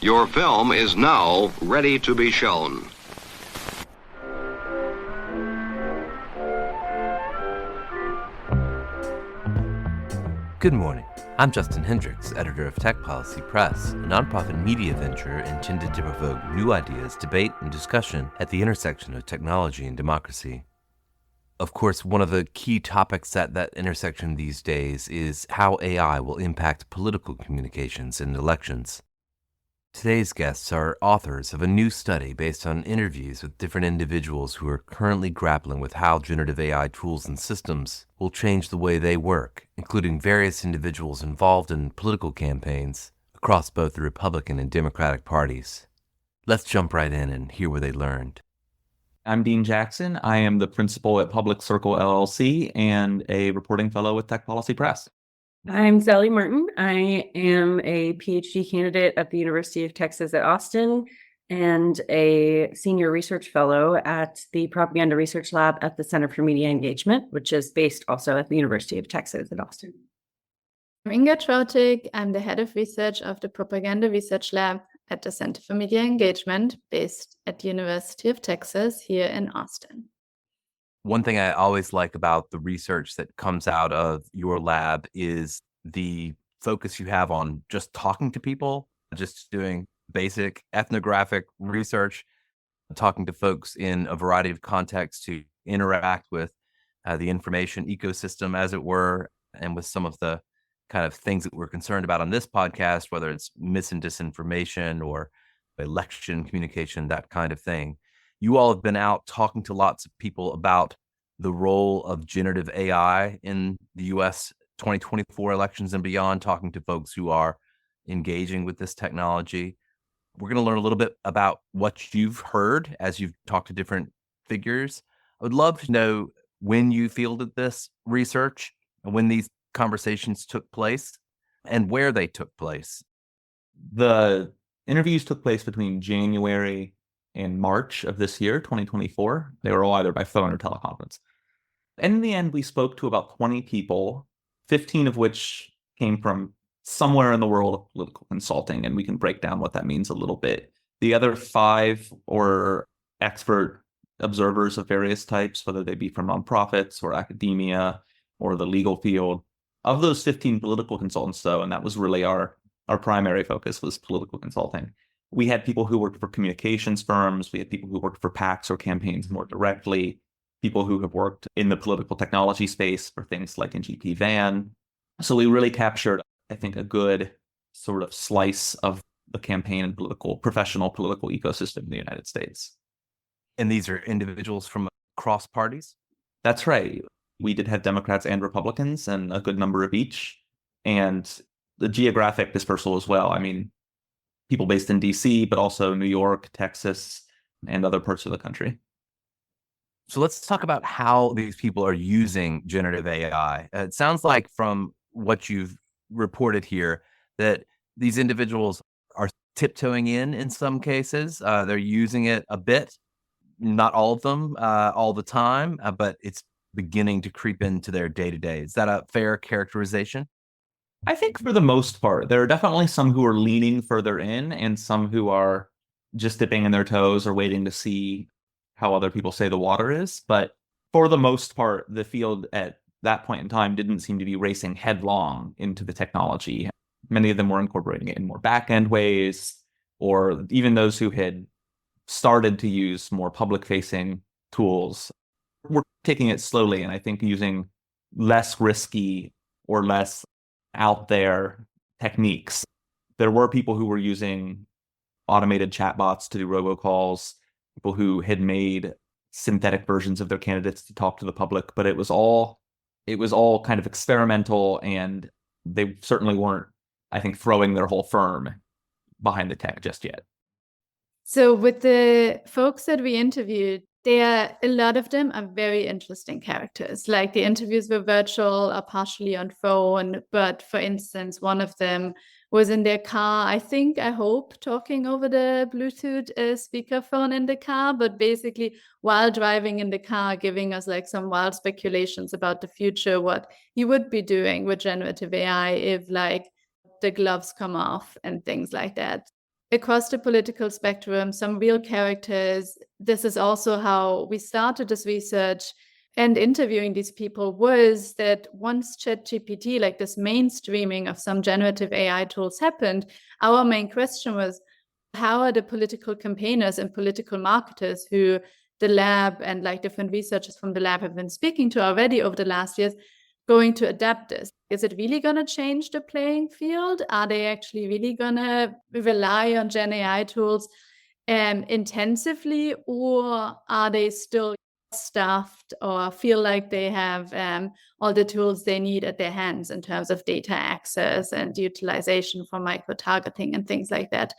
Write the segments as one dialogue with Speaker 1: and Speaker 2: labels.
Speaker 1: Your film is now ready to be shown.
Speaker 2: Good morning. I'm Justin Hendrix, editor of Tech Policy Press, a nonprofit media venture intended to provoke new ideas, debate, and discussion at the intersection of technology and democracy. Of course, one of the key topics at that intersection these days is how AI will impact political communications and elections. Today's guests are authors of a new study based on interviews with different individuals who are currently grappling with how generative AI tools and systems will change the way they work, including various individuals involved in political campaigns across both the Republican and Democratic parties. Let's jump right in and hear what they learned.
Speaker 3: I'm Dean Jackson. I am the principal at Public Circle LLC and a reporting fellow with Tech Policy Press.
Speaker 4: I'm Zelly Martin. I am a PhD candidate at the University of Texas at Austin and a senior research fellow at the Propaganda Research Lab at the Center for Media Engagement, which is based also at the University of Texas at Austin.
Speaker 5: I'm Inga Trauthig. I'm the head of research of the Propaganda Research Lab at the Center for Media Engagement, based at the University of Texas here in Austin.
Speaker 2: One thing I always like about the research that comes out of your lab is the focus you have on just talking to people, just doing basic ethnographic research, talking to folks in a variety of contexts to interact with the information ecosystem, as it were, and with some of the kind of things that we're concerned about on this podcast, whether it's mis and disinformation or election communication, that kind of thing. You all have been out talking to lots of people about the role of generative AI in the U.S. 2024 elections and beyond, talking to folks who are engaging with this technology. We're going to learn a little bit about what you've heard as you've talked to different figures. I would love to know when you fielded this research and when these conversations took place and where they took place.
Speaker 3: The interviews took place between January and March of this year, 2024. They were all either by phone or teleconference. And in the end, we spoke to about 20 people, 15 of which came from somewhere in the world of political consulting, and we can break down what that means a little bit. The other 5 were expert observers of various types, whether they be from nonprofits or academia or the legal field. Of those 15 political consultants, though, and that was really our primary focus, was political consulting. We had people who worked for communications firms. We had people who worked for PACs or campaigns more directly, people who have worked in the political technology space for things like NGP Van. So we really captured, I think, a good sort of slice of the campaign and professional political ecosystem in the United States.
Speaker 2: And these are individuals from across parties?
Speaker 3: That's right. We did have Democrats and Republicans, and a good number of each. And the geographic dispersal as well. I mean, people based in DC, but also New York, Texas, and other parts of the country.
Speaker 2: So let's talk about how these people are using generative AI. It sounds like from what you've reported here that these individuals are tiptoeing in some cases. They're using it a bit, not all of them all the time, but it's beginning to creep into their day-to-day. Is that a fair characterization?
Speaker 3: I think for the most part, there are definitely some who are leaning further in and some who are just dipping in their toes or waiting to see how other people say the water is. But for the most part, the field at that point in time didn't seem to be racing headlong into the technology. Many of them were incorporating it in more back-end ways, or even those who had started to use more public-facing tools were taking it slowly, and I think using less risky or less out there techniques. There were people who were using automated chatbots to do robocalls, people who had made synthetic versions of their candidates to talk to the public, but it was all kind of experimental, and they certainly weren't, I think, throwing their whole firm behind the tech just yet.
Speaker 5: So with the folks that we interviewed, a lot of them are very interesting characters. Like the interviews were virtual or partially on phone, but for instance, one of them was in their car, I hope, talking over the Bluetooth speakerphone in the car, but basically while driving in the car, giving us like some wild speculations about the future, what he would be doing with generative AI if like the gloves come off and things like that. across the political spectrum, some real characters. This is also how we started this research and interviewing these people, was that once ChatGPT, like this mainstreaming of some generative AI tools happened, our main question was, how are the political campaigners and political marketers who the lab and like different researchers from the lab have been speaking to already over the last years going to adapt this? Is it really going to change the playing field? Are they actually really going to rely on Gen AI tools intensively, or are they still staffed or feel like they have all the tools they need at their hands in terms of data access and utilization for micro-targeting and things like that?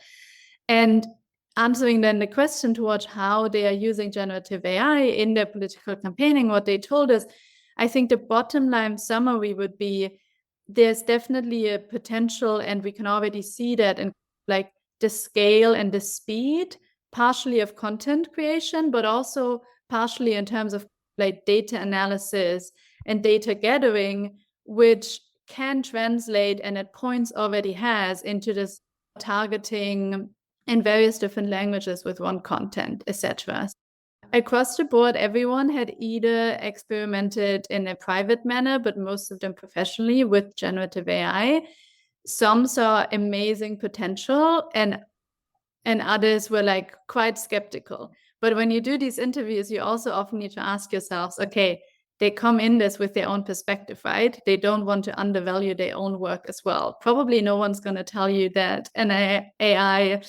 Speaker 5: And answering then the question towards how they are using generative AI in their political campaigning, what they told us, I think the bottom line summary would be, there's definitely a potential, and we can already see that in like the scale and the speed, partially of content creation, but also partially in terms of like data analysis and data gathering, which can translate, and at points already has, into this targeting in various different languages with one content, etc. Across the board, everyone had either experimented in a private manner, but most of them professionally, with generative AI. Some saw amazing potential, and others were like quite skeptical. But when you do these interviews, you also often need to ask yourselves, okay, they come in this with their own perspective, right? They don't want to undervalue their own work as well. Probably no one's going to tell you that an AI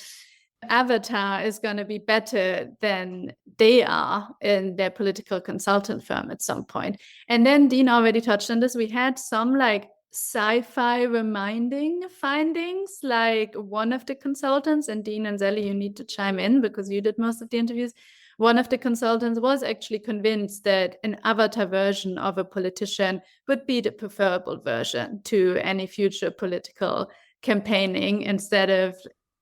Speaker 5: avatar is going to be better than they are in their political consultant firm at some point. And then Dean already touched on this. We had some like sci-fi reminding findings, like one of the consultants, and Dean and Zelly, you need to chime in because you did most of the interviews. One of the consultants was actually convinced that an avatar version of a politician would be the preferable version to any future political campaigning instead of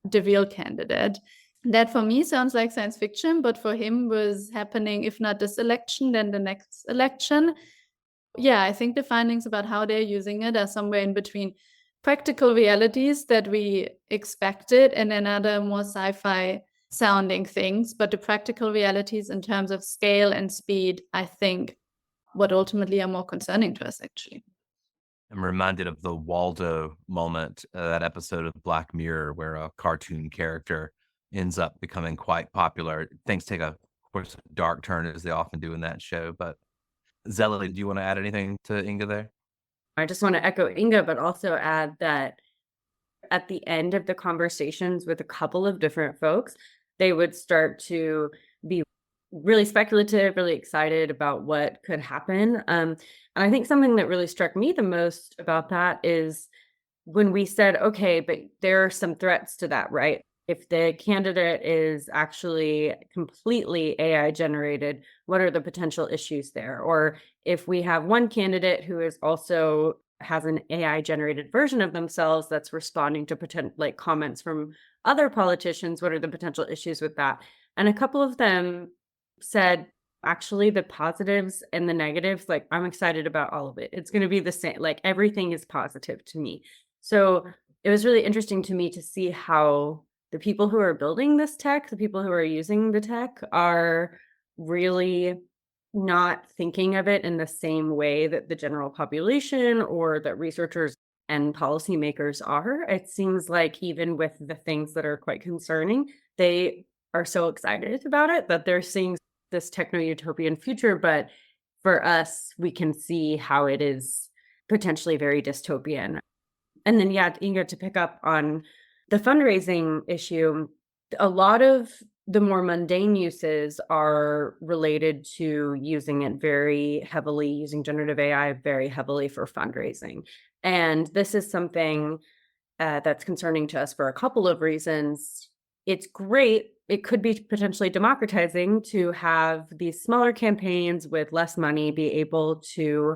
Speaker 5: the real candidate. That for me sounds like science fiction, but for him was happening, if not this election, then the next election. Yeah, I think the findings about how they're using it are somewhere in between practical realities that we expected and then other more sci-fi sounding things. But the practical realities in terms of scale and speed, I think, what ultimately are more concerning to us, actually.
Speaker 2: I'm reminded of the Waldo moment, that episode of Black Mirror where a cartoon character ends up becoming quite popular. Things take a, of course, a dark turn, as they often do in that show. But Zelly, do you want to add anything to Inga there?
Speaker 4: I just want to echo Inga, but also add that at the end of the conversations with a couple of different folks, they would start to be really speculative, really excited about what could happen. And I think something that really struck me the most about that is when we said, okay, but there are some threats to that, right? If the candidate is actually completely AI generated, what are the potential issues there? Or if we have one candidate who is also has an AI generated version of themselves that's responding to potential like comments from other politicians, what are the potential issues with that? And a couple of them said, actually, the positives and the negatives, like, I'm excited about all of it. It's going to be the same. Like, everything is positive to me. So it was really interesting to me to see how the people who are building this tech, the people who are using the tech, are really not thinking of it in the same way that the general population or that researchers and policymakers are. It seems like even with the things that are quite concerning, they are so excited about it that they're seeing this techno-utopian future. But for us, we can see how it is potentially very dystopian. And then, yeah, Inga, to pick up on the fundraising issue, a lot of the more mundane uses are related to using it very heavily, using generative AI very heavily for fundraising. And this is something that's concerning to us for a couple of reasons. It's great. It could be potentially democratizing to have these smaller campaigns with less money be able to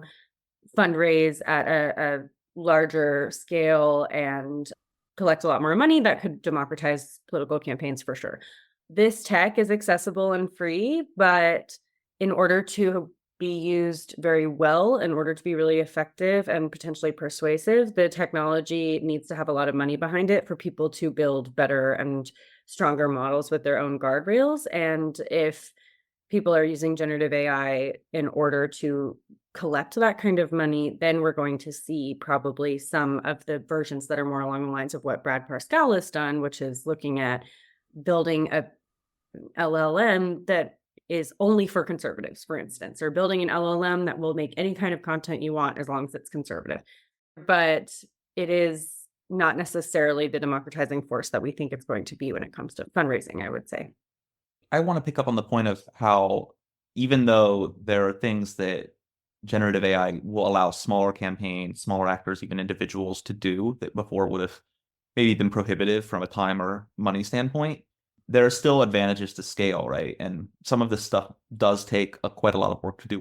Speaker 4: fundraise at a larger scale and collect a lot more money. That could democratize political campaigns for sure. This tech is accessible and free, but in order to be used very well in order to be really effective and potentially persuasive, the technology needs to have a lot of money behind it for people to build better and stronger models with their own guardrails. And if people are using generative AI in order to collect that kind of money, then we're going to see probably some of the versions that are more along the lines of what Brad Parscale has done, which is looking at building a LLM that is only for conservatives, for instance, or building an LLM that will make any kind of content you want as long as it's conservative. But it is not necessarily the democratizing force that we think it's going to be when it comes to fundraising, I would say.
Speaker 3: I want to pick up on the point of how, even though there are things that generative AI will allow smaller campaigns, smaller actors, even individuals to do that before would have maybe been prohibitive from a time or money standpoint, there are still advantages to scale, right? And some of this stuff does take quite a lot of work to do.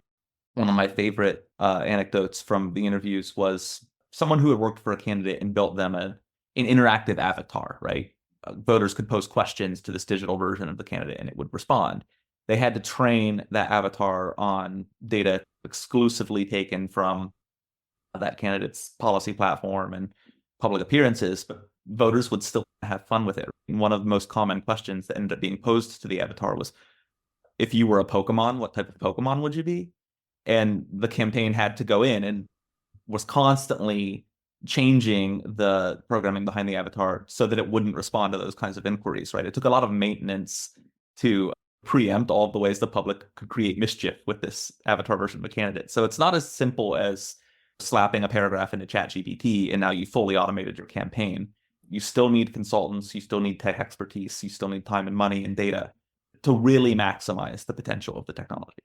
Speaker 3: One of my favorite anecdotes from the interviews was someone who had worked for a candidate and built them an interactive avatar, right? Voters could post questions to this digital version of the candidate and it would respond. They had to train that avatar on data exclusively taken from that candidate's policy platform and public appearances, but voters would still have fun with it. One of the most common questions that ended up being posed to the avatar was, if you were a Pokemon, what type of Pokemon would you be? And the campaign had to go in and was constantly changing the programming behind the avatar so that it wouldn't respond to those kinds of inquiries, right? It took a lot of maintenance to preempt all of the ways the public could create mischief with this avatar version of a candidate. So it's not as simple as slapping a paragraph into ChatGPT and now you fully automated your campaign. You still need consultants, you still need tech expertise, you still need time and money and data to really maximize the potential of the technology.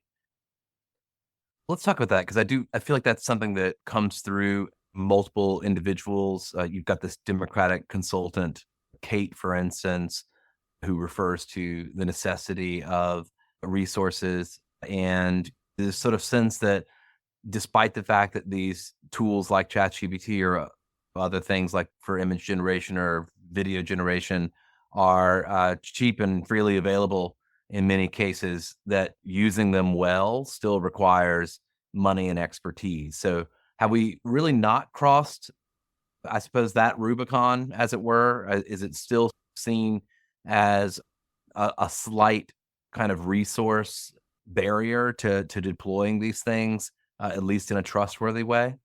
Speaker 2: Let's talk about that, because I feel like that's something that comes through multiple individuals. You've got this Democratic consultant, Kate, for instance, who refers to the necessity of resources and this sort of sense that despite the fact that these tools like ChatGPT or other things like for image generation or video generation are cheap and freely available in many cases, that using them well still requires money and expertise. So have we really not crossed, I suppose, that Rubicon, as it were? Is it still seen as a slight kind of resource barrier to deploying these things, at least in a trustworthy way?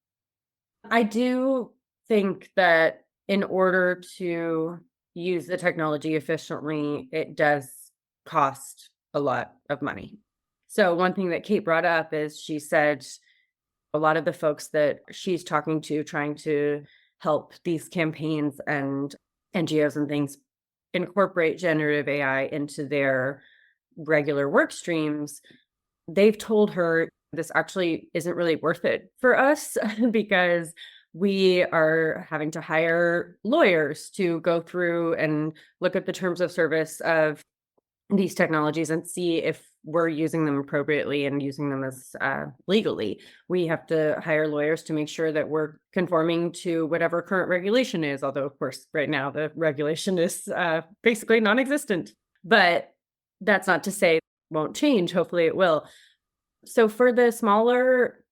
Speaker 4: I do think that in order to use the technology efficiently, it does cost a lot of money. So one thing that Kate brought up is she said a lot of the folks that she's talking to, trying to help these campaigns and NGOs and things incorporate generative AI into their regular work streams, they've told her this actually isn't really worth it for us because we are having to hire lawyers to go through and look at the terms of service of these technologies and see if we're using them appropriately and using them as legally. We have to hire lawyers to make sure that we're conforming to whatever current regulation is, although of course right now the regulation is basically non-existent. But that's not to say it won't change. Hopefully it will. So for the smaller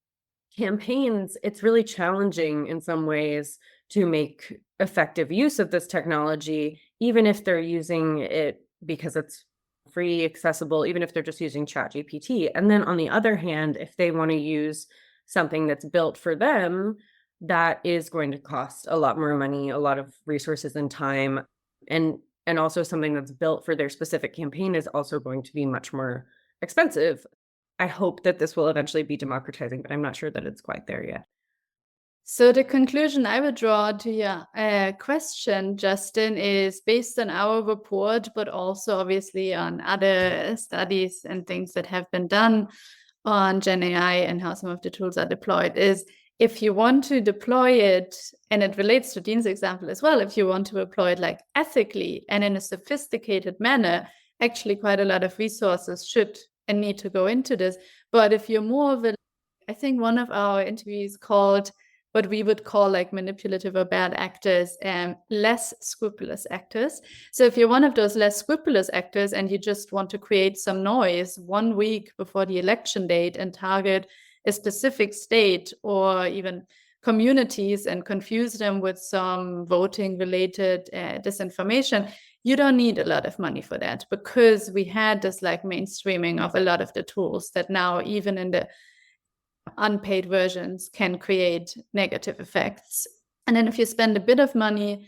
Speaker 4: campaigns, it's really challenging in some ways to make effective use of this technology, even if they're using it because it's free, accessible, even if they're just using ChatGPT. And then on the other hand, if they want to use something that's built for them, that is going to cost a lot more money, a lot of resources and time. And also something that's built for their specific campaign is also going to be much more expensive. I hope that this will eventually be democratizing, but I'm not sure that it's quite there yet.
Speaker 5: So the conclusion I would draw to your question, Justin, is based on our report, but also obviously on other studies and things that have been done on Gen AI and how some of the tools are deployed, is if you want to deploy it, and it relates to Dean's example as well, if you want to deploy it like ethically and in a sophisticated manner, actually quite a lot of resources should and need to go into this. But if you're more of a, I think one of our interviews called what we would call like manipulative or bad actors and less scrupulous actors. So if you're one of those less scrupulous actors and you just want to create some noise 1 week before the election date and target a specific state or even communities and confuse them with some voting related disinformation, you don't need a lot of money for that, because we had this like mainstreaming of a lot of the tools that now even in the unpaid versions can create negative effects. And then if you spend a bit of money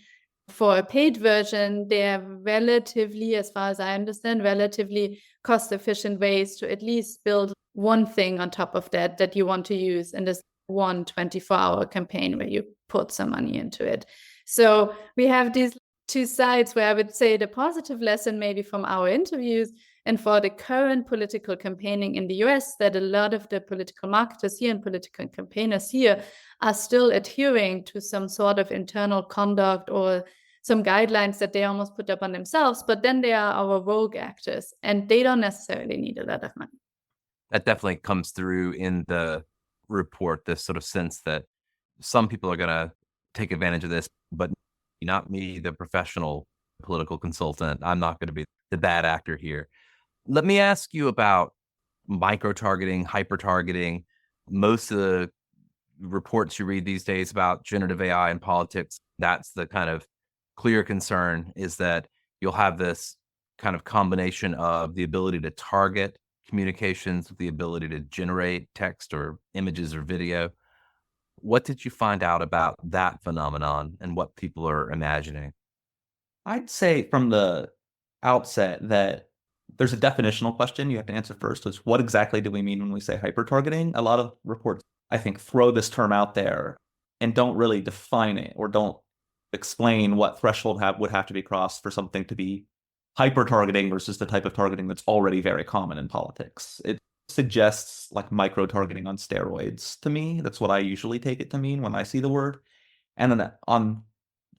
Speaker 5: for a paid version, they're relatively, as far as I understand, relatively cost-efficient ways to at least build one thing on top of that you want to use in this one 24-hour campaign where you put some money into it. So we have these two sides where I would say the positive lesson maybe from our interviews and for the current political campaigning in the US, that a lot of the political marketers here and political campaigners here are still adhering to some sort of internal conduct or some guidelines that they almost put up on themselves, but then they are our rogue actors and they don't necessarily need a lot of money.
Speaker 2: That definitely comes through in the report, this sort of sense that some people are going to take advantage of this, but not me, the professional political consultant. I'm not going to be the bad actor here. Let me ask you about micro-targeting, hyper-targeting. Most of the reports you read these days about generative AI in politics, that's the kind of clear concern, is that you'll have this kind of combination of the ability to target communications with the ability to generate text or images or video. What did you find out about that phenomenon and what people are imagining?
Speaker 3: I'd say from the outset that there's a definitional question you have to answer first, is what exactly do we mean when we say hyper-targeting? A lot of reports, I think, throw this term out there and don't really define it or don't explain what threshold would have to be crossed for something to be hyper-targeting versus the type of targeting that's already very common in politics. It suggests like micro-targeting on steroids to me. That's what I usually take it to mean when I see the word. And then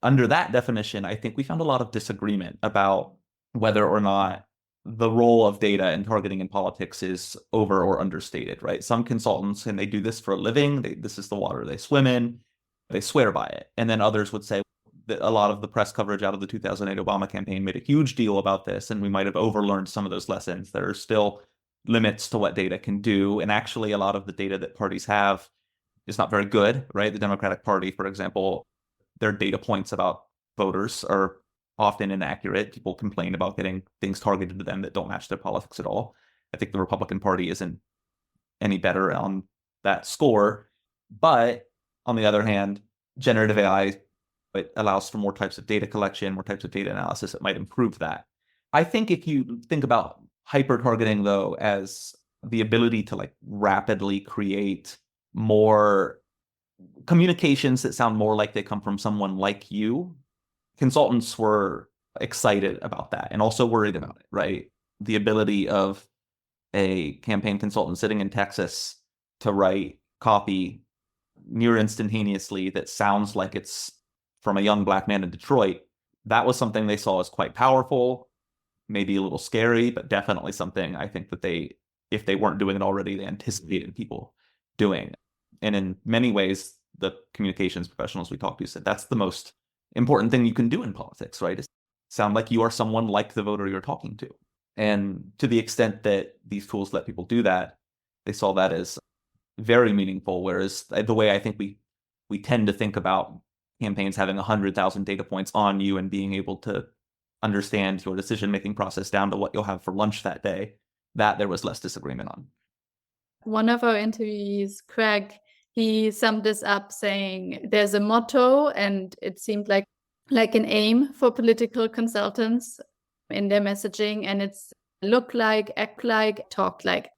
Speaker 3: under that definition, I think we found a lot of disagreement about whether or not the role of data and targeting in politics is over or understated, right? Some consultants, and they do this for a living, this is the water they swim in, they swear by it. And then others would say that a lot of the press coverage out of the 2008 Obama campaign made a huge deal about this, and we might have overlearned some of those lessons. There are still limits to what data can do, and actually a lot of the data that parties have is not very good, right? The Democratic Party, for example, their data points about voters are often inaccurate. People complain about getting things targeted to them that don't match their politics at all. I think the Republican Party isn't any better on that score. But on the other hand, generative AI, it allows for more types of data collection, more types of data analysis that might improve that. I think if you think about hyper-targeting, though, as the ability to like rapidly create more communications that sound more like they come from someone like you, consultants were excited about that and also worried about it, right? The ability of a campaign consultant sitting in Texas to write copy near instantaneously that sounds like it's from a young black man in Detroit, that was something they saw as quite powerful, maybe a little scary, but definitely something I think that they, if they weren't doing it already, they anticipated people doing. And in many ways, the communications professionals we talked to said that's the most important thing you can do in politics, right? Is sound like you are someone like the voter you're talking to. And to the extent that these tools let people do that, they saw that as very meaningful. Whereas the way I think we tend to think about campaigns having 100,000 data points on you and being able to understand your decision-making process down to what you'll have for lunch that day, that there was less disagreement on.
Speaker 5: One of our interviewees, Craig, he summed this up saying there's a motto, and it seemed like an aim for political consultants in their messaging, and it's look like, act like, talk like.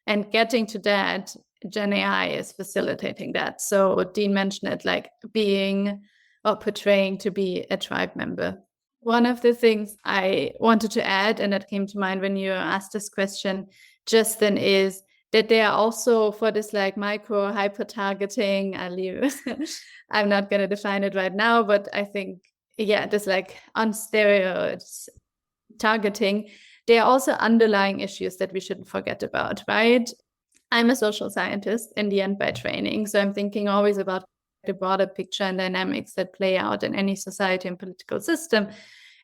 Speaker 5: And getting to that, Gen AI is facilitating that. So Dean mentioned it, like being or portraying to be a tribe member. One of the things I wanted to add, and that came to mind when you asked this question, Justin, is that they are also for this like micro hyper targeting. I'm not going to define it right now, but I think, yeah, this like on steroids targeting, there are also underlying issues that we shouldn't forget about, right? I'm a social scientist in the end by training. So I'm thinking always about the broader picture and dynamics that play out in any society and political system.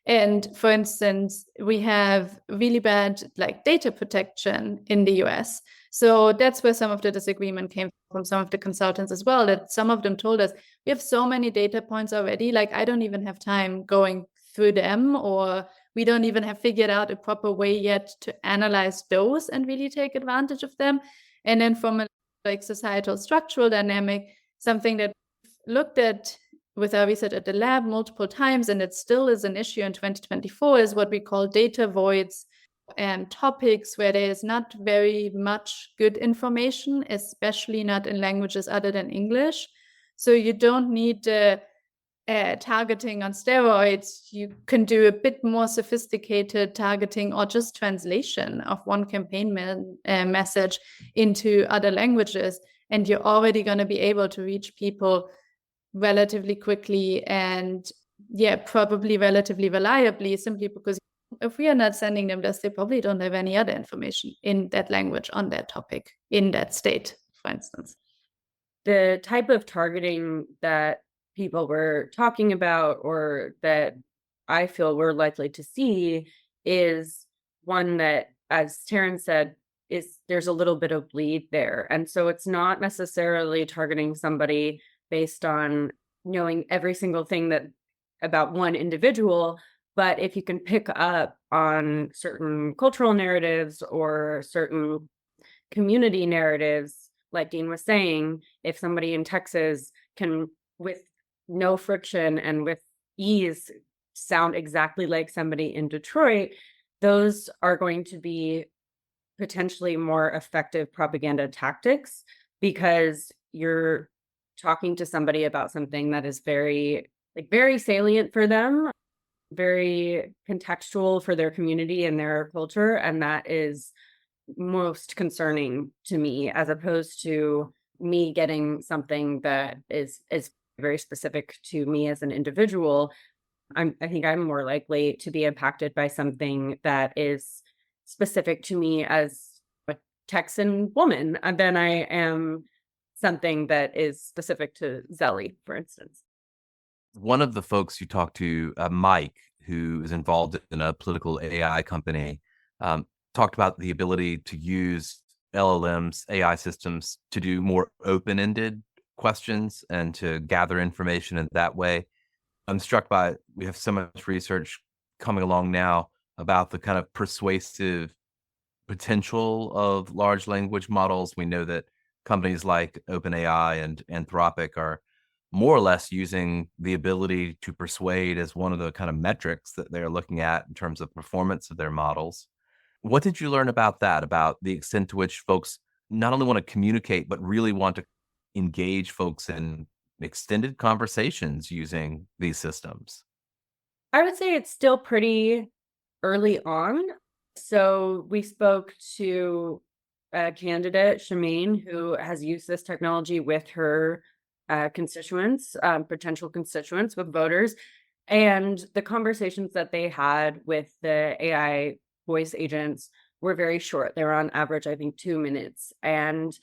Speaker 5: And for instance, we have really bad data protection in the US. So that's where some of the disagreement came from some of the consultants as well, that some of them told us, we have so many data points already, I don't even have time going through them, or we don't even have figured out a proper way yet to analyze those and really take advantage of them. And then from a societal structural dynamic, something that we've looked at with our research at the lab multiple times, and it still is an issue in 2024, is what we call data voids and topics where there is not very much good information, especially not in languages other than English. So you don't need targeting on steroids. You can do a bit more sophisticated targeting or just translation of one campaign message into other languages. And you're already going to be able to reach people relatively quickly and probably relatively reliably, simply because if we are not sending them this, they probably don't have any other information in that language on that topic in that state, for instance.
Speaker 4: The type of targeting that people were talking about, or that I feel we're likely to see, is one that, as Taryn said, there's a little bit of bleed there. And so it's not necessarily targeting somebody based on knowing every single thing about one individual, but if you can pick up on certain cultural narratives or certain community narratives, like Dean was saying, if somebody in Texas can, with no friction and with ease, sound exactly like somebody in Detroit, those are going to be potentially more effective propaganda tactics, because you're talking to somebody about something that is very salient for them, very contextual for their community and their culture. And that is most concerning to me, as opposed to me getting something that is very specific to me as an individual. I think I'm more likely to be impacted by something that is specific to me as a Texan woman than I am something that is specific to Zelly, for instance.
Speaker 2: One of the folks you talked to, Mike, who is involved in a political AI company, talked about the ability to use LLMs, AI systems, to do more open-ended questions and to gather information in that way. I'm struck by, we have so much research coming along now about the kind of persuasive potential of large language models. We know that companies like OpenAI and Anthropic are more or less using the ability to persuade as one of the kind of metrics that they're looking at in terms of performance of their models. What did you learn about that, about the extent to which folks not only want to communicate, but really want to engage folks in extended conversations using these systems?
Speaker 4: I would say it's still pretty early on. So we spoke to a candidate, Shemaine, who has used this technology with her constituents, potential constituents, with voters. And the conversations that they had with the AI voice agents were very short. They were on average, I think, 2 minutes. And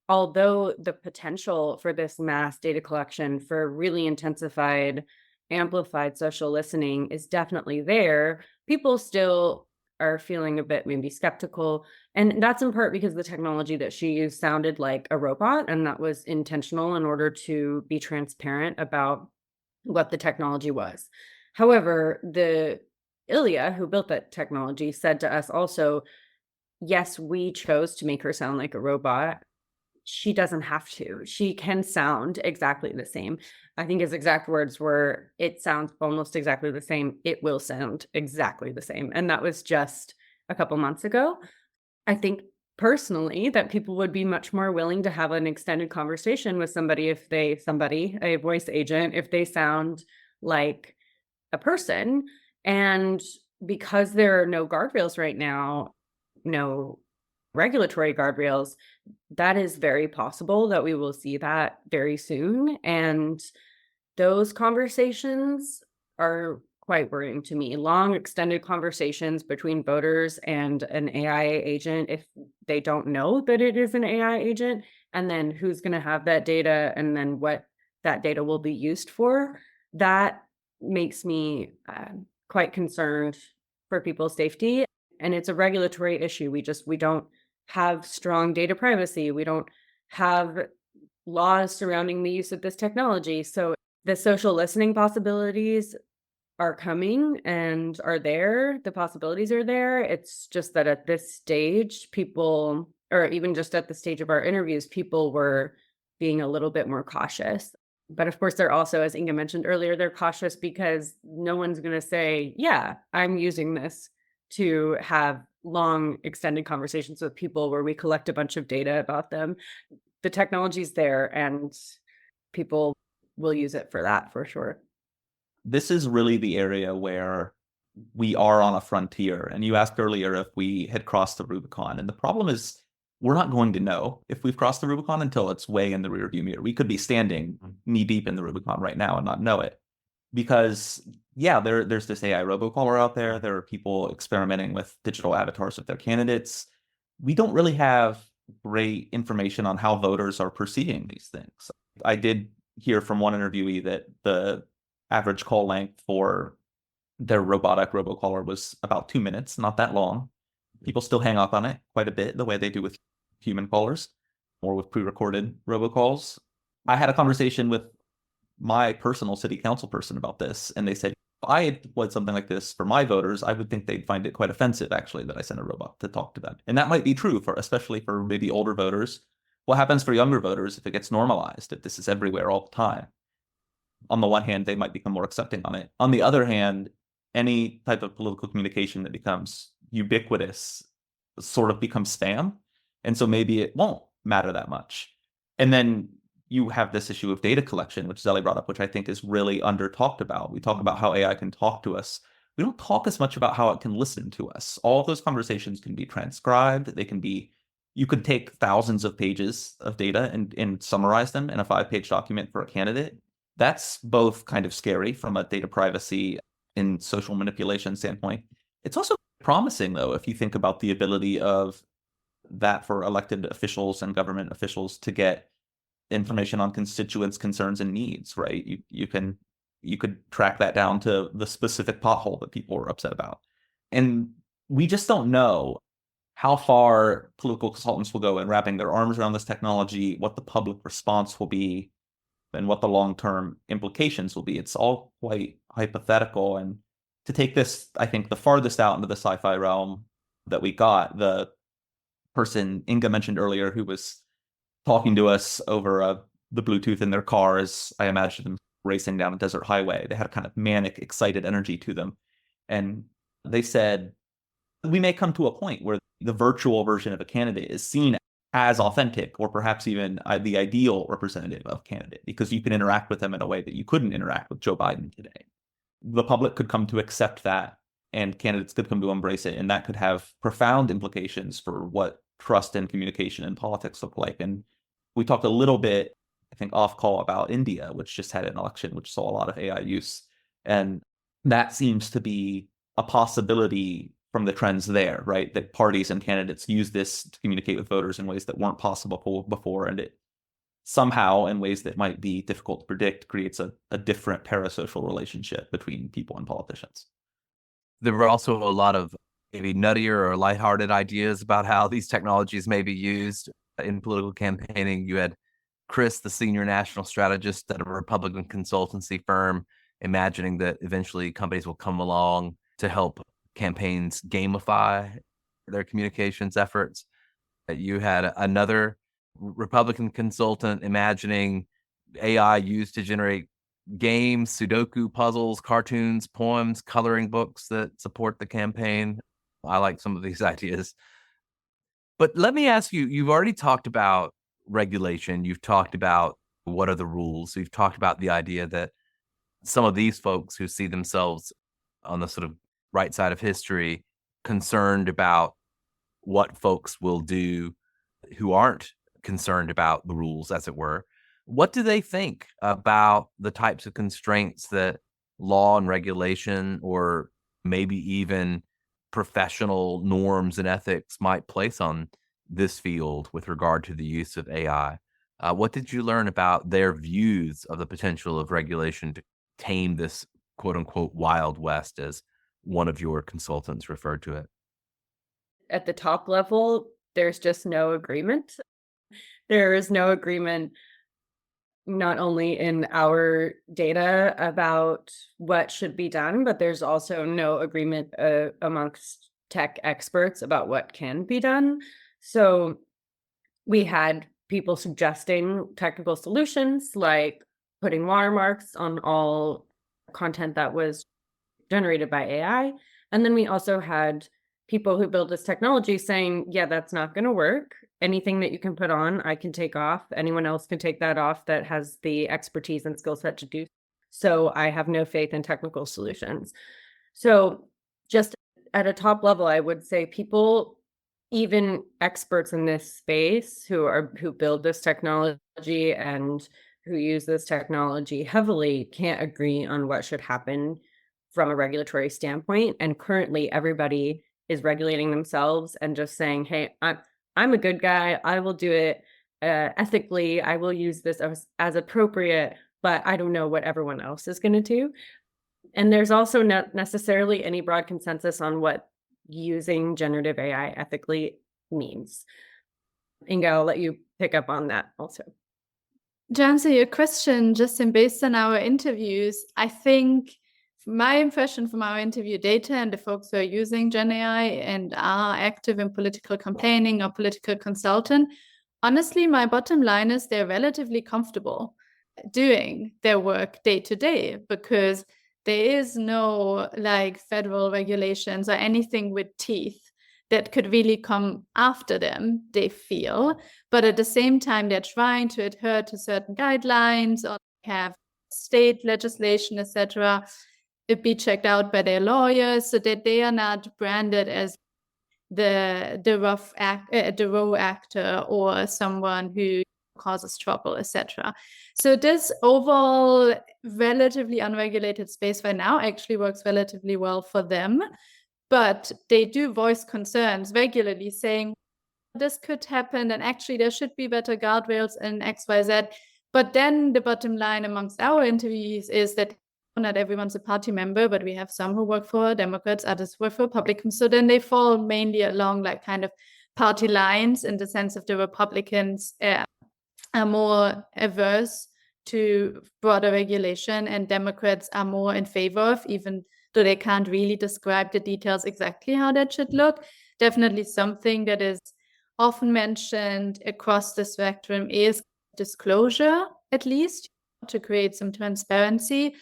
Speaker 4: although the potential for this mass data collection for really intensified, amplified social listening is definitely there, people still are feeling a bit maybe skeptical. And that's in part because the technology that she used sounded like a robot, and that was intentional in order to be transparent about what the technology was. However, the Ilya, who built that technology, said to us also, yes, we chose to make her sound like a robot. She doesn't have to. She can sound exactly the same. I think his exact words were, it sounds almost exactly the same. It will sound exactly the same. And that was just a couple months ago. I think personally that people would be much more willing to have an extended conversation with somebody if a voice agent, if they sound like a person. And because there are no guardrails right now, no regulatory guardrails, that is very possible that we will see that very soon. And those conversations are quite worrying to me. Long, extended conversations between voters and an AI agent, if they don't know that it is an AI agent, and then who's going to have that data, and then what that data will be used for, that makes me quite concerned for people's safety. And it's a regulatory issue. We don't have strong data privacy. We don't have laws surrounding the use of this technology. So the social listening possibilities are coming and are there. The possibilities are there. It's just that at this stage, people, or even just at the stage of our interviews, people were being a little bit more cautious. But of course, they're also, as Inga mentioned earlier, they're cautious because no one's going to say, yeah, I'm using this to have long, extended conversations with people where we collect a bunch of data about them. The technology's there and people will use it for that for sure.
Speaker 3: This is really the area where we are on a frontier. And you asked earlier if we had crossed the Rubicon. And the problem is we're not going to know if we've crossed the Rubicon until it's way in the rearview mirror. We could be standing knee deep in the Rubicon right now and not know it. Because, yeah, there's this AI robocaller out there. There are people experimenting with digital avatars of their candidates. We don't really have great information on how voters are perceiving these things. I did hear from one interviewee that the average call length for their robotic robocaller was about 2 minutes, not that long. People still hang up on it quite a bit, the way they do with human callers or with pre-recorded robocalls. I had a conversation with my personal city council person about this, and they said, if I had deployed something like this for my voters, I would think they'd find it quite offensive, actually, that I sent a robot to talk to them. And that might be true, especially for maybe older voters. What happens for younger voters if it gets normalized, if this is everywhere all the time? On the one hand, they might become more accepting on it. On the other hand, any type of political communication that becomes ubiquitous sort of becomes spam. And so maybe it won't matter that much. And then you have this issue of data collection, which Zelly brought up, which I think is really under talked about. We talk about how AI can talk to us. We don't talk as much about how it can listen to us. All of those conversations can be transcribed. They can be, you could take thousands of pages of data and summarize them in a 5-page document for a candidate. That's both kind of scary from a data privacy and social manipulation standpoint. It's also promising, though, if you think about the ability of that for elected officials and government officials to get information on constituents' concerns and needs, right? You could track that down to the specific pothole that people are upset about. And we just don't know how far political consultants will go in wrapping their arms around this technology, what the public response will be, and what the long-term implications will be. It's all quite hypothetical. And to take this, I think, the farthest out into the sci-fi realm that we got, the person Inga mentioned earlier who was talking to us over the Bluetooth in their car as I imagined them racing down a desert highway. They had a kind of manic, excited energy to them. And they said, we may come to a point where the virtual version of a candidate is seen as authentic, or perhaps even the ideal representative of a candidate, because you can interact with them in a way that you couldn't interact with Joe Biden today. The public could come to accept that, and candidates could come to embrace it, and that could have profound implications for what trust and communication in politics look like. And we talked a little bit, I think, off call about India, which just had an election which saw a lot of AI use. And that seems to be a possibility from the trends there, right? That parties and candidates use this to communicate with voters in ways that weren't possible before. And it somehow, in ways that might be difficult to predict, creates a different parasocial relationship between people and politicians.
Speaker 2: There were also a lot of maybe nuttier or lighthearted ideas about how these technologies may be used in political campaigning. You had Chris, the senior national strategist at a Republican consultancy firm, imagining that eventually companies will come along to help campaigns gamify their communications efforts. You had another Republican consultant imagining AI used to generate games, Sudoku puzzles, cartoons, poems, coloring books that support the campaign. I like some of these ideas. But let me ask you, you've already talked about regulation. You've talked about what are the rules. You've talked about the idea that some of these folks who see themselves on the sort of right side of history, concerned about what folks will do who aren't concerned about the rules, as it were. What do they think about the types of constraints that law and regulation, or maybe even professional norms and ethics, might place on this field with regard to the use of AI? What did you learn about their views of the potential of regulation to tame this quote unquote Wild West, as one of your consultants referred to it?
Speaker 4: At the top level, there's just no agreement. There is no agreement not only in our data about what should be done, but there's also no agreement amongst tech experts about what can be done. So we had people suggesting technical solutions like putting watermarks on all content that was generated by AI. And then we also had people who build this technology saying, yeah, that's not going to work. Anything that you can put on, I can take off. Anyone else can take that off that has the expertise and skill set to do. So I have no faith in technical solutions. So just at a top level, I would say people, even experts in this space who build this technology and who use this technology heavily, can't agree on what should happen from a regulatory standpoint. And currently everybody is regulating themselves and just saying, hey, I'm a good guy. I will do it ethically. I will use this as appropriate, but I don't know what everyone else is going to do. And there's also not necessarily any broad consensus on what using generative AI ethically means. Inga, I'll let you pick up on that also.
Speaker 5: To answer your question, Justin, based on our interviews, I think my impression from our interview data and the folks who are using Gen AI and are active in political campaigning or political consultant, honestly, my bottom line is they're relatively comfortable doing their work day to day because there is no like federal regulations or anything with teeth that could really come after them, they feel. But at the same time, they're trying to adhere to certain guidelines or have state legislation, etc., be checked out by their lawyers so that they are not branded as the row actor or someone who causes trouble, etc. So this overall relatively unregulated space right now actually works relatively well for them, but they do voice concerns regularly saying this could happen and actually there should be better guardrails in XYZ. But then the bottom line amongst our interviewees is that not everyone's a party member, but we have some who work for Democrats, others work for Republicans. So then they fall mainly along like kind of party lines in the sense of the Republicans are more averse to broader regulation and Democrats are more in favor of, even though they can't really describe the details exactly how that should look. Definitely something that is often mentioned across the spectrum is disclosure, at least, to create some transparency.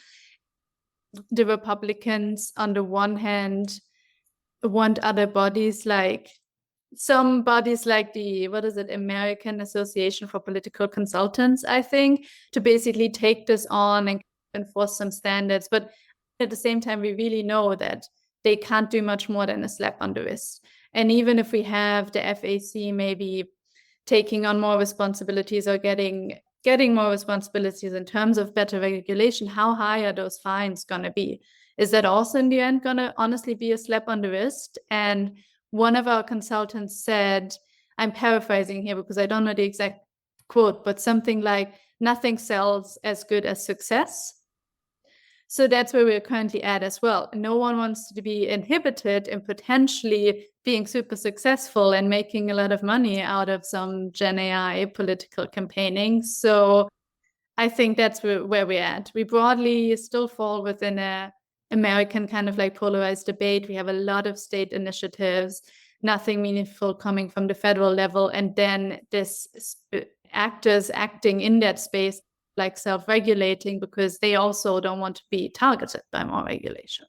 Speaker 5: The Republicans, on the one hand, want other bodies like some bodies like the, American Association for Political Consultants, I think, to basically take this on and enforce some standards. But at the same time, we really know that they can't do much more than a slap on the wrist. And even if we have the FAC maybe taking on more responsibilities or getting more responsibilities in terms of better regulation, how high are those fines going to be? Is that also in the end going to honestly be a slap on the wrist? And one of our consultants said, I'm paraphrasing here because I don't know the exact quote, but something like, nothing sells as good as success. So that's where we're currently at as well. No one wants to be inhibited in potentially being super successful and making a lot of money out of some Gen AI political campaigning. So I think that's where we're at. We broadly still fall within a American kind of like polarized debate. We have a lot of state initiatives, nothing meaningful coming from the federal level. And then this actors acting in that space like self-regulating because they also don't want to be targeted by more regulation.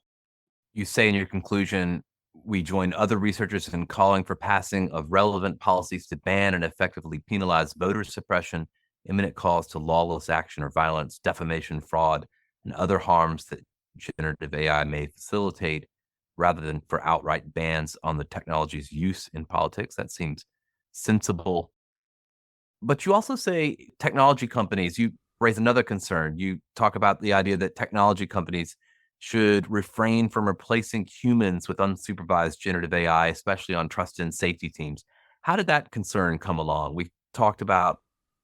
Speaker 2: You say in your conclusion, we join other researchers in calling for passing of relevant policies to ban and effectively penalize voter suppression, imminent calls to lawless action or violence, defamation, fraud, and other harms that generative AI may facilitate, rather than for outright bans on the technology's use in politics. That seems sensible. But you also say technology companies, you raise another concern. You talk about the idea that technology companies should refrain from replacing humans with unsupervised generative AI, especially on trust and safety teams. How did that concern come along? We talked about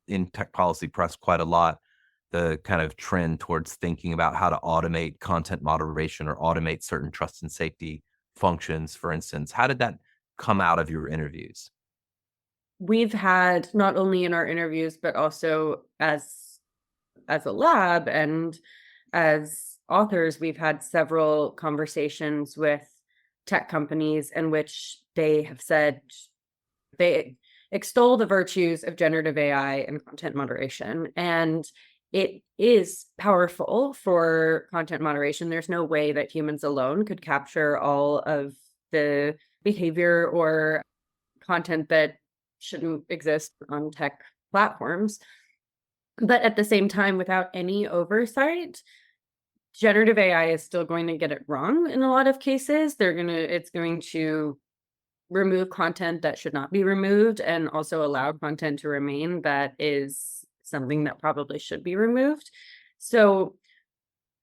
Speaker 2: in tech policy press quite a lot, the kind of trend towards thinking about how to automate content moderation or automate certain trust and safety functions, for instance. How did that come out of your interviews?
Speaker 4: We've had, not only in our interviews, but also as a lab and as authors, we've had several conversations with tech companies in which they have said they extol the virtues of generative AI and content moderation. And it is powerful for content moderation. There's no way that humans alone could capture all of the behavior or content that shouldn't exist on tech platforms. But at the same time, without any oversight, generative AI is still going to get it wrong in a lot of cases. It's going to remove content that should not be removed and also allow content to remain that is something that probably should be removed. So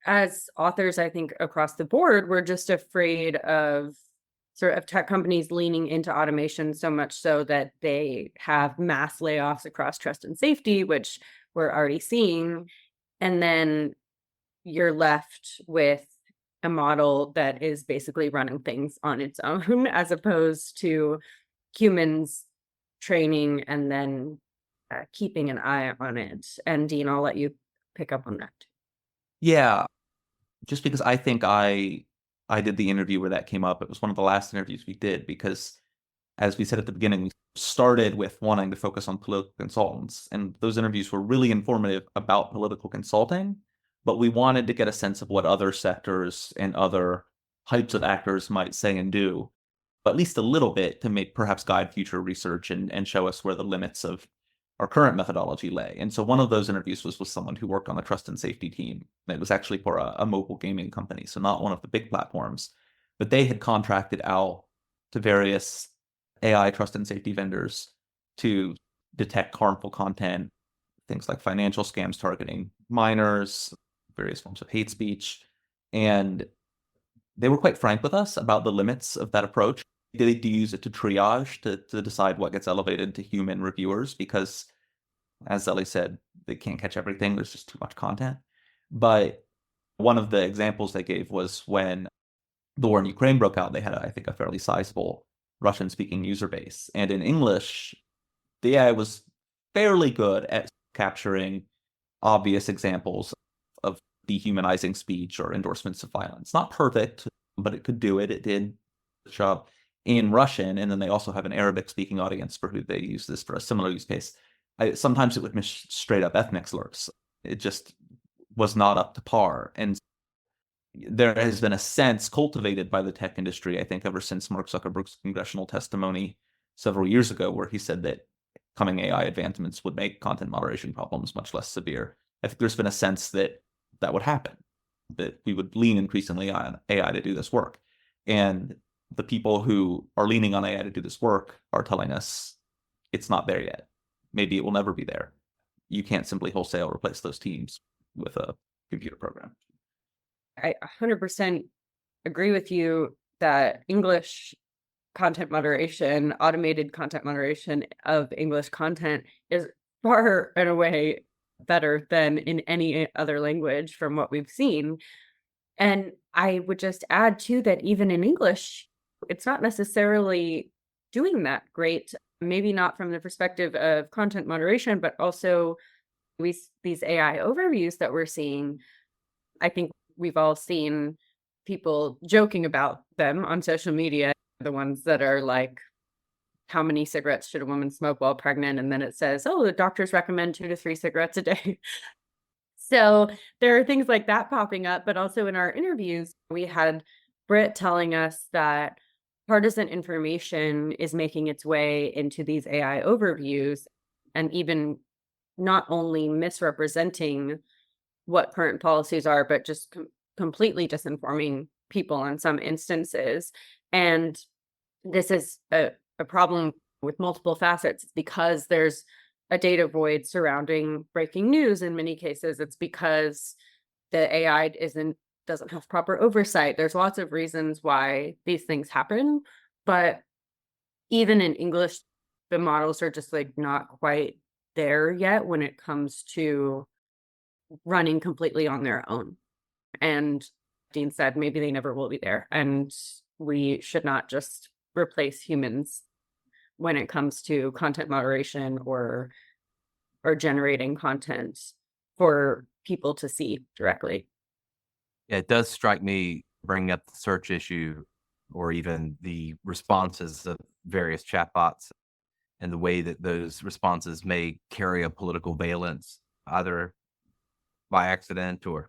Speaker 4: as authors, I think across the board, we're just afraid of sort of tech companies leaning into automation so much so that they have mass layoffs across trust and safety, which we're already seeing. And then you're left with a model that is basically running things on its own, as opposed to humans training and then keeping an eye on it. And Dean, I'll let you pick up on that.
Speaker 3: Yeah, just because I think I did the interview where that came up. It was one of the last interviews we did because, as we said at the beginning, we started with wanting to focus on political consultants. And those interviews were really informative about political consulting, but we wanted to get a sense of what other sectors and other types of actors might say and do, at least a little bit, to perhaps guide future research and show us where the limits of our current methodology lay. And so one of those interviews was with someone who worked on the trust and safety team. It was actually for a mobile gaming company, so not one of the big platforms, but they had contracted out to various AI trust and safety vendors to detect harmful content, things like financial scams targeting minors, various forms of hate speech. And they were quite frank with us about the limits of that approach. They do use it to triage, to decide what gets elevated to human reviewers, because, as Zelly said, they can't catch everything. There's just too much content. But one of the examples they gave was when the war in Ukraine broke out, they had, I think, a fairly sizable Russian-speaking user base. And in English, the AI was fairly good at capturing obvious examples of dehumanizing speech or endorsements of violence. Not perfect, but it could do it. It did the job in Russian. And then they also have an Arabic-speaking audience for who they use this for a similar use case. Sometimes it would miss straight up ethnic slurs. It just was not up to par. And there has been a sense cultivated by the tech industry, I think, ever since Mark Zuckerberg's congressional testimony several years ago, where he said that coming AI advancements would make content moderation problems much less severe. I think there's been a sense that that would happen, that we would lean increasingly on AI to do this work. And the people who are leaning on AI to do this work are telling us it's not there yet. Maybe it will never be there. You can't simply wholesale replace those teams with a computer program.
Speaker 4: I 100% agree with you that English content moderation, automated content moderation of English content is far and away better than in any other language from what we've seen. And I would just add too that even in English, it's not necessarily doing that great. Maybe not from the perspective of content moderation, but also these AI overviews that we're seeing. I think we've all seen people joking about them on social media, the ones that are like, how many cigarettes should a woman smoke while pregnant? And then it says, oh, the doctors recommend 2 to 3 cigarettes a day. So there are things like that popping up. But also in our interviews, we had Britt telling us that partisan information is making its way into these AI overviews, and even not only misrepresenting what current policies are, but just completely disinforming people in some instances. And this is a problem with multiple facets. It's because there's a data void surrounding breaking news. In many cases, it's because the AI doesn't have proper oversight. There's lots of reasons why these things happen, but even in English, the models are just like not quite there yet when it comes to running completely on their own. And Dean said maybe they never will be there. And we should not just replace humans when it comes to content moderation or generating content for people to see directly.
Speaker 2: Yeah, it does strike me, bringing up the search issue or even the responses of various chatbots and the way that those responses may carry a political valence, either by accident or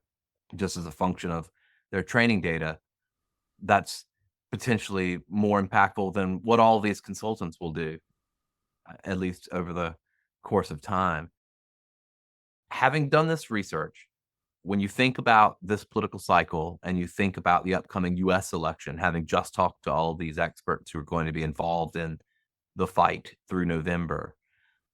Speaker 2: just as a function of their training data. That's potentially more impactful than what all these consultants will do, at least over the course of time. Having done this research, when you think about this political cycle and you think about the upcoming US election, having just talked to all of these experts who are going to be involved in the fight through November,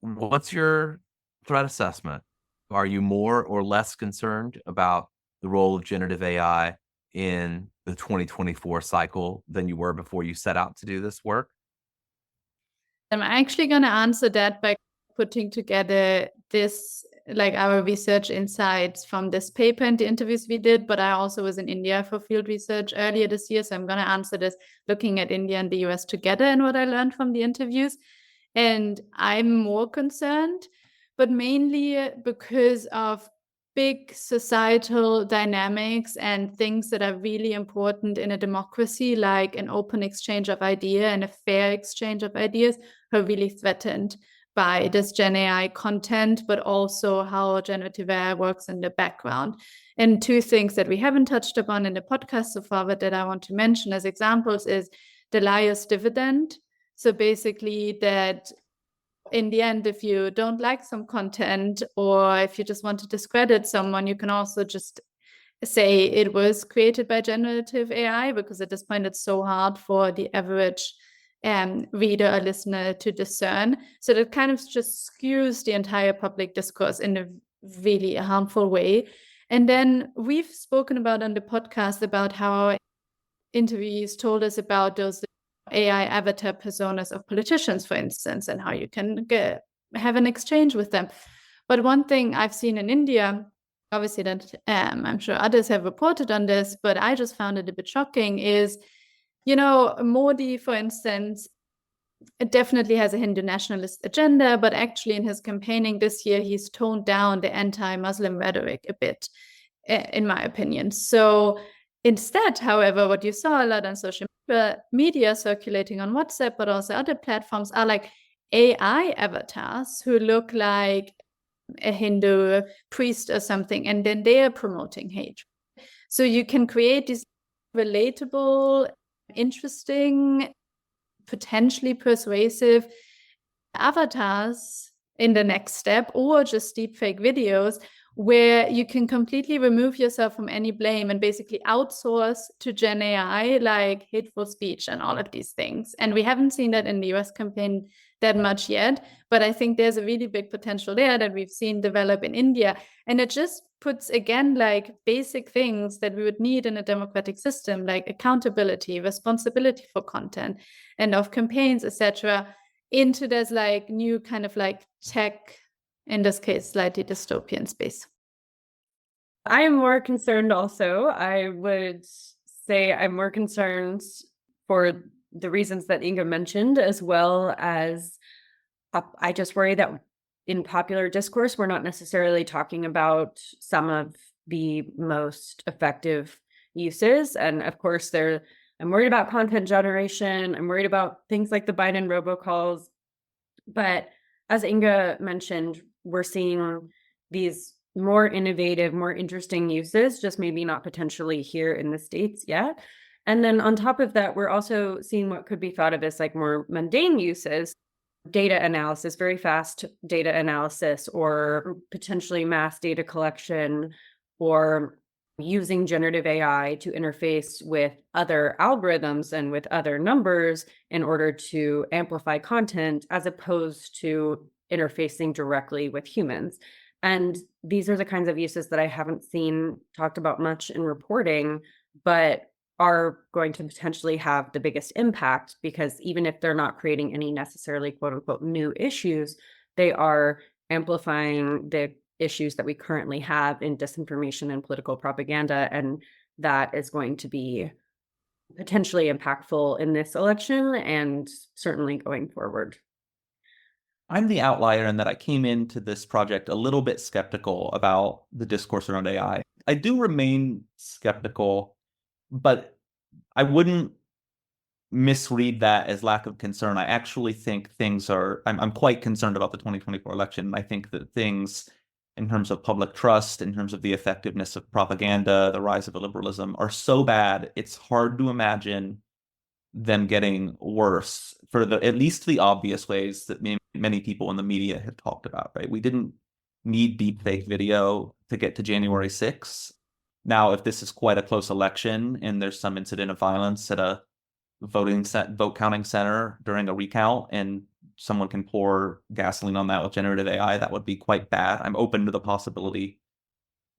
Speaker 2: what's your threat assessment? Are you more or less concerned about the role of generative AI in the 2024 cycle than you were before you set out to do this work?
Speaker 5: I'm actually going to answer that by putting together this, like our research insights from this paper and the interviews we did, but I also was in India for field research earlier this year. So I'm going to answer this looking at India and the US together and what I learned from the interviews. And I'm more concerned, but mainly because of big societal dynamics and things that are really important in a democracy, like an open exchange of ideas and a fair exchange of ideas, are really threatened by this Gen AI content, but also how generative AI works in the background. And two things that we haven't touched upon in the podcast so far, but that I want to mention as examples is the liar's dividend. So basically that in the end, if you don't like some content or if you just want to discredit someone, you can also just say it was created by generative AI, because at this point it's so hard for the average reader or listener to discern. So that kind of just skews the entire public discourse in a really harmful way. And then we've spoken about on the podcast about how interviewees told us about those AI avatar personas of politicians, for instance, and how you can have an exchange with them. But one thing I've seen in India, obviously that I'm sure others have reported on this, but I just found it a bit shocking, is, you know, Modi, for instance, it definitely has a Hindu nationalist agenda, but actually in his campaigning this year, he's toned down the anti-Muslim rhetoric a bit, in my opinion. So instead, however, what you saw a lot on social media circulating on WhatsApp, but also other platforms, are like AI avatars who look like a Hindu priest or something, and then they are promoting hate. So you can create these relatable, interesting, potentially persuasive avatars in the next step, or just deepfake videos where you can completely remove yourself from any blame and basically outsource to Gen AI like hateful speech and all of these things. And we haven't seen that in the US campaign that much yet, but I think there's a really big potential there that we've seen develop in India. And it just puts, again, like basic things that we would need in a democratic system, like accountability, responsibility for content and of campaigns, etc., into this like new kind of like tech, in this case, slightly dystopian space.
Speaker 4: I am more concerned also. I would say I'm more concerned for the reasons that Inga mentioned, as well as I just worry that in popular discourse, we're not necessarily talking about some of the most effective uses. And of course, I'm worried about content generation. I'm worried about things like the Biden robocalls. But as Inga mentioned, we're seeing these more innovative, more interesting uses, just maybe not potentially here in the States yet. And then on top of that, we're also seeing what could be thought of as like more mundane uses, data analysis, very fast data analysis, or potentially mass data collection, or using generative AI to interface with other algorithms and with other numbers in order to amplify content, as opposed to interfacing directly with humans. And these are the kinds of uses that I haven't seen talked about much in reporting, but are going to potentially have the biggest impact, because even if they're not creating any necessarily quote unquote new issues, they are amplifying the issues that we currently have in disinformation and political propaganda. And that is going to be potentially impactful in this election and certainly going forward.
Speaker 3: I'm the outlier in that I came into this project a little bit skeptical about the discourse around AI. I do remain skeptical, but I wouldn't misread that as lack of concern. I actually think I'm quite concerned about the 2024 election. I think that things in terms of public trust, in terms of the effectiveness of propaganda, the rise of illiberalism are so bad, it's hard to imagine them getting worse for at least the obvious ways that many people in the media have talked about, right? We didn't need deepfake video to get to January 6th. Now, if this is quite a close election and there's some incident of violence at a vote counting center during a recount and someone can pour gasoline on that with generative AI, that would be quite bad. I'm open to the possibility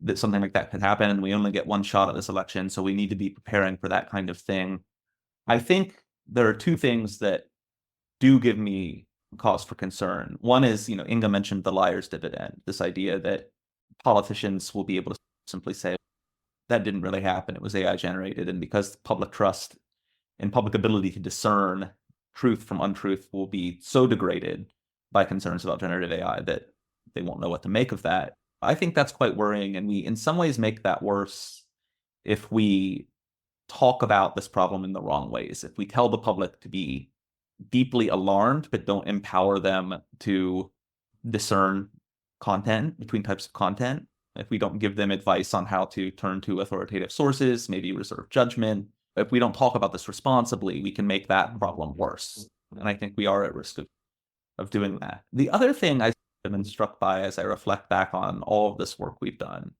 Speaker 3: that something like that could happen, and we only get one shot at this election, so we need to be preparing for that kind of thing. I think there are two things that do give me cause for concern. One is, Inga mentioned the liar's dividend, this idea that politicians will be able to simply say, that didn't really happen, it was AI generated, and because public trust and public ability to discern truth from untruth will be so degraded by concerns about generative AI that they won't know what to make of that. I think that's quite worrying, and we in some ways make that worse if we talk about this problem in the wrong ways. If we tell the public to be deeply alarmed but don't empower them to discern content between types of content, if we don't give them advice on how to turn to authoritative sources, maybe reserve judgment, if we don't talk about this responsibly, we can make that problem worse. And I think we are at risk of doing that. The other thing I've been struck by as I reflect back on all of this work we've done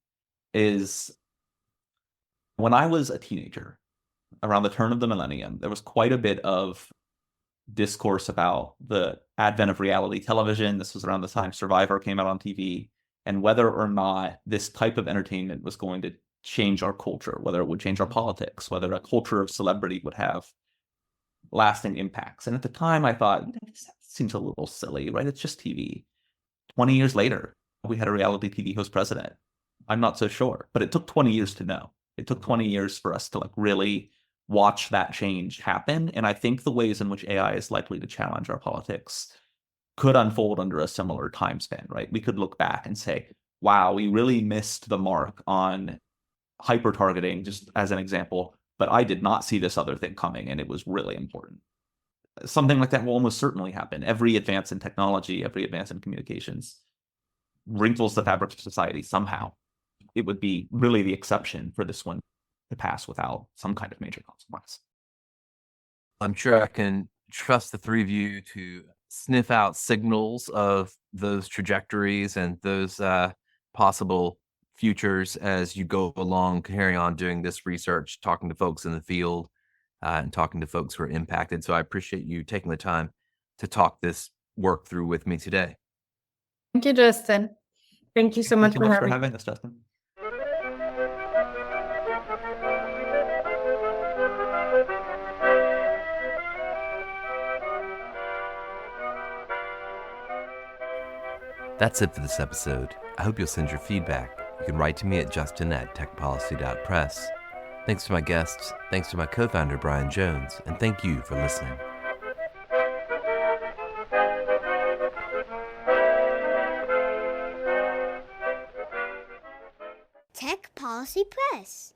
Speaker 3: is when I was a teenager, around the turn of the millennium, there was quite a bit of discourse about the advent of reality television. This was around the time Survivor came out on TV, and whether or not this type of entertainment was going to change our culture, whether it would change our politics, whether a culture of celebrity would have lasting impacts. And at the time, I thought, this seems a little silly, right? It's just TV. 20 years later, we had a reality TV host president. I'm not so sure, but it took 20 years to know. It took 20 years for us to really watch that change happen. And I think the ways in which AI is likely to challenge our politics could unfold under a similar time span, right? We could look back and say, wow, we really missed the mark on hyper-targeting, just as an example, but I did not see this other thing coming, and it was really important. Something like that will almost certainly happen. Every advance in technology, every advance in communications wrinkles the fabric of society somehow. It would be really the exception for this one to pass without some kind of major consequence.
Speaker 2: I'm sure I can trust the three of you to sniff out signals of those trajectories and those possible futures as you go along, carry on doing this research, talking to folks in the field and talking to folks who are impacted. So I appreciate you taking the time to talk this work through with me today.
Speaker 5: Thank you, Justin.
Speaker 4: Thank you so much for
Speaker 3: having us, Justin.
Speaker 2: That's it for this episode. I hope you'll send your feedback. You can write to me at justin@techpolicy.press. Thanks to my guests, thanks to my co-founder, Brian Jones, and thank you for listening.
Speaker 6: Tech Policy Press.